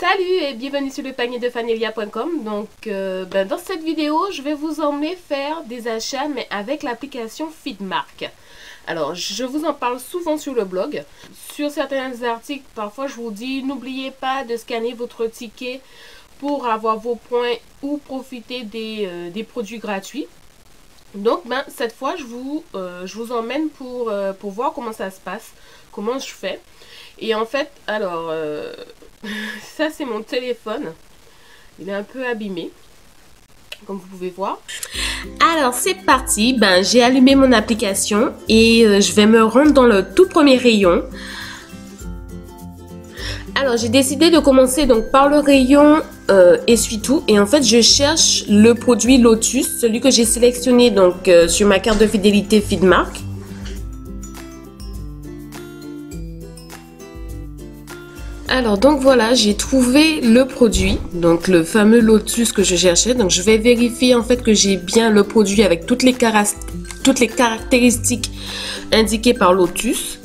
Salut et bienvenue sur le panier de Fanelia.com. Donc dans cette vidéo je vais vous emmener faire des achats mais avec l'application Feedmark. Alors je vous en parle souvent sur le blog. Sur certains articles parfois je vous dis n'oubliez pas de scanner votre ticket pour avoir vos points ou profiter des produits gratuits. Donc cette fois je vous emmène pour voir comment ça se passe, comment je fais. Et en fait alors ça c'est mon téléphone, il est un peu abîmé comme vous pouvez voir. Alors c'est parti, j'ai allumé mon application et je vais me rendre dans le tout premier rayon. Alors j'ai décidé de commencer donc par le rayon essuie-tout et en fait je cherche le produit Lotus, celui que j'ai sélectionné donc sur ma carte de fidélité Feedmark. Alors donc voilà, j'ai trouvé le produit, donc le fameux Lotus que je cherchais. Donc je vais vérifier en fait que j'ai bien le produit avec toutes les caractéristiques indiquées par Lotus.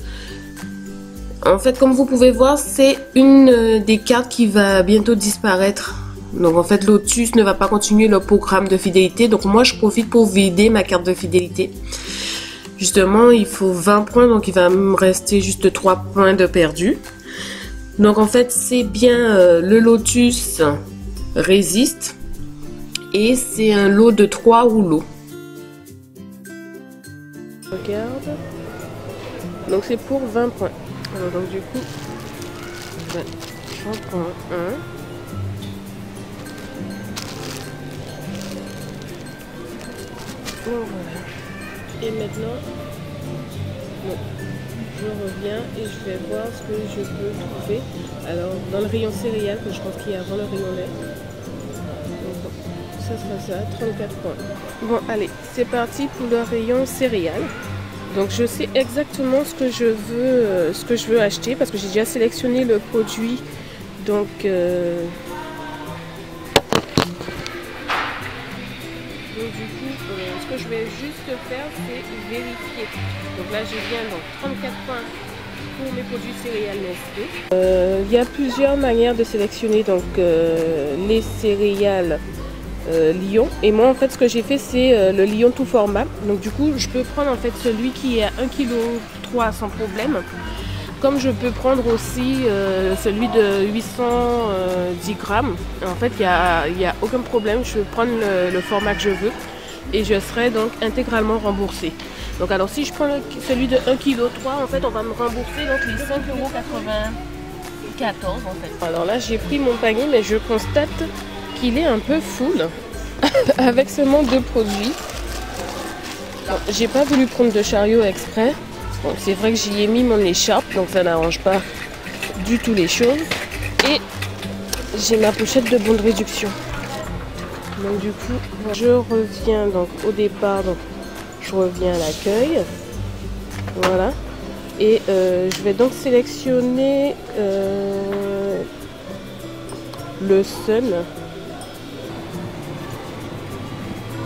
En fait, comme vous pouvez voir, c'est une des cartes qui va bientôt disparaître. Donc en fait, Lotus ne va pas continuer le programme de fidélité. Donc moi, je profite pour vider ma carte de fidélité. Justement, il faut 20 points, donc il va me rester juste 3 points de perdu. Donc en fait c'est bien le Lotus Résiste et c'est un lot de 3 rouleaux. Regarde. Donc c'est pour 20 points. Alors donc du coup j'en prends un. Donc voilà. Et maintenant je reviens et je vais voir ce que je peux trouver. Alors dans le rayon céréales, que je pense qu'il y a avant le rayon lait. Donc, ça sera ça, 34 points. Bon allez, c'est parti pour le rayon céréales. Donc je sais exactement ce que je veux acheter parce que j'ai déjà sélectionné le produit. Donc du coup, ce que je vais juste faire, c'est vérifier. Donc là, j'ai bien donc 34 points pour mes produits céréales Nestlé. Il y a plusieurs manières de sélectionner donc les céréales Lion. Et moi, en fait, ce que j'ai fait, c'est le Lion tout format. Donc du coup, je peux prendre en fait celui qui est à 1,3 kg sans problème. Comme je peux prendre aussi celui de 810 grammes. En fait, il n'y a aucun problème. Je peux prendre le format que je veux et je serai donc intégralement remboursée. Donc alors si je prends celui de 1,3 kg, en fait, on va me rembourser donc les 5,94 € en fait. Alors là, j'ai pris mon panier, mais je constate qu'il est un peu full avec seulement 2 produits. Bon, j'ai pas voulu prendre de chariot exprès. Bon, c'est vrai que j'y ai mis mon écharpe, donc ça n'arrange pas du tout les choses. Et j'ai ma pochette de bons de réduction. Donc du coup, je reviens donc au départ, donc je reviens à l'accueil. Voilà. Et je vais donc sélectionner le Sun.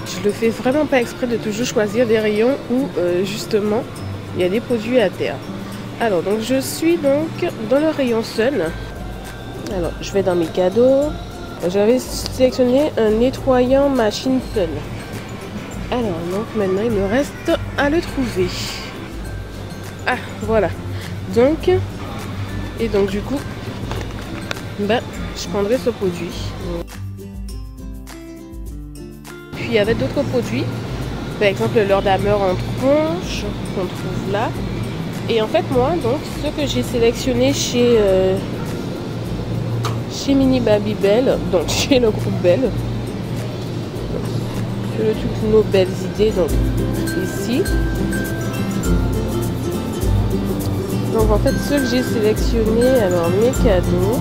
Je le fais vraiment pas exprès de toujours choisir des rayons où justement il y a des produits à terre. Alors donc je suis donc dans le rayon Sun. Alors je vais dans mes cadeaux. J'avais sélectionné un nettoyant machine Sun. Alors donc maintenant il me reste à le trouver. Ah voilà. Donc et donc du coup je prendrai ce produit. Puis il y avait d'autres produits. Par exemple le Lord Hammer en tronche qu'on trouve là. Et en fait moi donc ce que j'ai sélectionné chez Mini Babybel, donc chez le groupe Belle, c'est le truc nos belles idées donc ici. Donc en fait ce que j'ai sélectionné, alors mes cadeaux,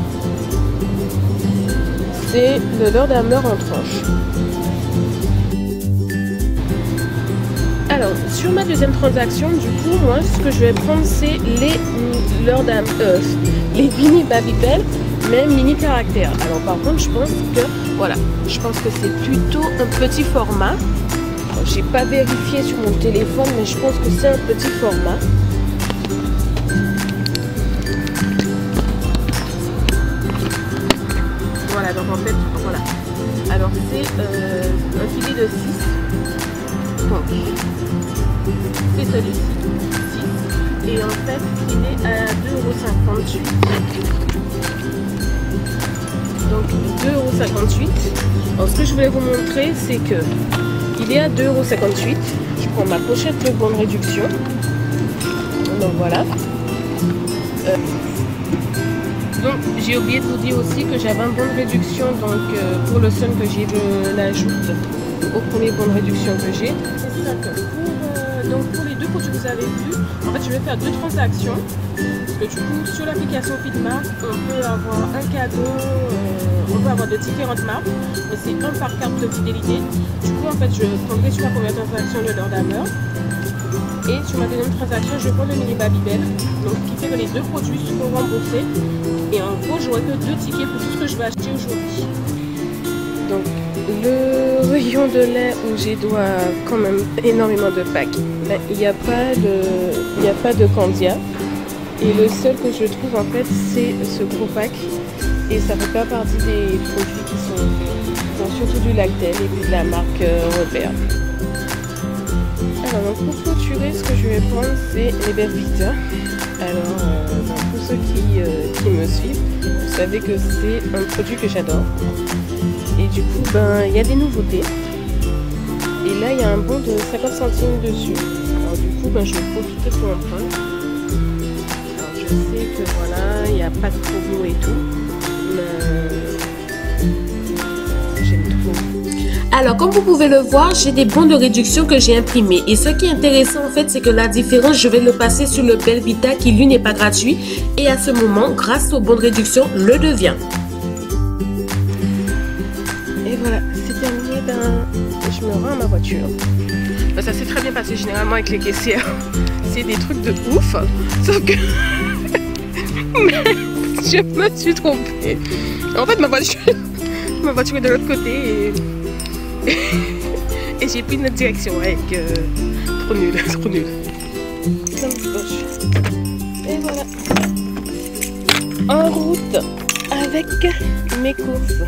c'est le Lord Hammer en tranche. Alors sur ma deuxième transaction, du coup moi ce que je vais prendre c'est les Lord Hammer, les Mini Babybel, mais mini caractère. Alors par contre je pense que voilà, je pense que c'est plutôt un petit format. J'ai pas vérifié sur mon téléphone, mais je pense que c'est un petit format. Voilà, donc en fait, voilà. Alors c'est un filet de 6. Donc, c'est celui-ci. 6. Et en fait, il est à 2,58 €. Donc 2,58 €. Alors ce que je voulais vous montrer, c'est que il est à 2,58 €. Je prends ma pochette de bonne réduction. Donc voilà. Donc j'ai oublié de vous dire aussi que j'avais un bon de réduction donc pour le sun que j'ai, je l'ajoute au premier bon de réduction que j'ai. C'est ça que donc pour les deux produits que vous avez vus, en fait je vais faire 2 transactions. Parce que du coup sur l'application Fitmart, on peut avoir un cadeau, on peut avoir de différentes marques, mais c'est un par carte de fidélité. Du coup en fait je prendrai sur la première transaction de Lord Hammer. Et sur ma deuxième transaction, je prends le mini Babybel, donc ce qui fait que les 2 produits seront remboursés. Et en gros, j'aurai que 2 tickets pour tout ce que je vais acheter aujourd'hui. Donc, le rayon de lait où j'ai doit quand même énormément de packs, ben, il n'y a pas de Candia. Et le seul que je trouve en fait, c'est ce gros pack. Et ça fait pas partie des produits qui sont surtout du Lactel et puis de la marque Robert. Alors, pour clôturer, ce que je vais prendre, c'est les Belvita. Alors, pour ceux qui me suivent, vous savez que c'est un produit que j'adore. Et du coup, ben, il y a des nouveautés. Et là, il y a un bon de 50 centimes dessus. Alors, du coup, ben, je vais profiter pour en prendre. Alors, je sais que voilà, il n'y a pas de promo et tout. Mais j'aime trop. Alors comme vous pouvez le voir, j'ai des bons de réduction que j'ai imprimés. Et ce qui est intéressant en fait, c'est que la différence, je vais le passer sur le Belvita qui lui n'est pas gratuit. Et à ce moment, grâce aux bons de réduction, le devient. Et voilà, c'est terminé. Ben, je me rends à ma voiture. Ben, ça s'est très bien passé généralement avec les caissières. C'est des trucs de ouf. Sauf que je me suis trompée. En fait, ma voiture est de l'autre côté et j'ai pris une autre direction avec trop nul, trop nul. Et voilà, en route avec mes courses.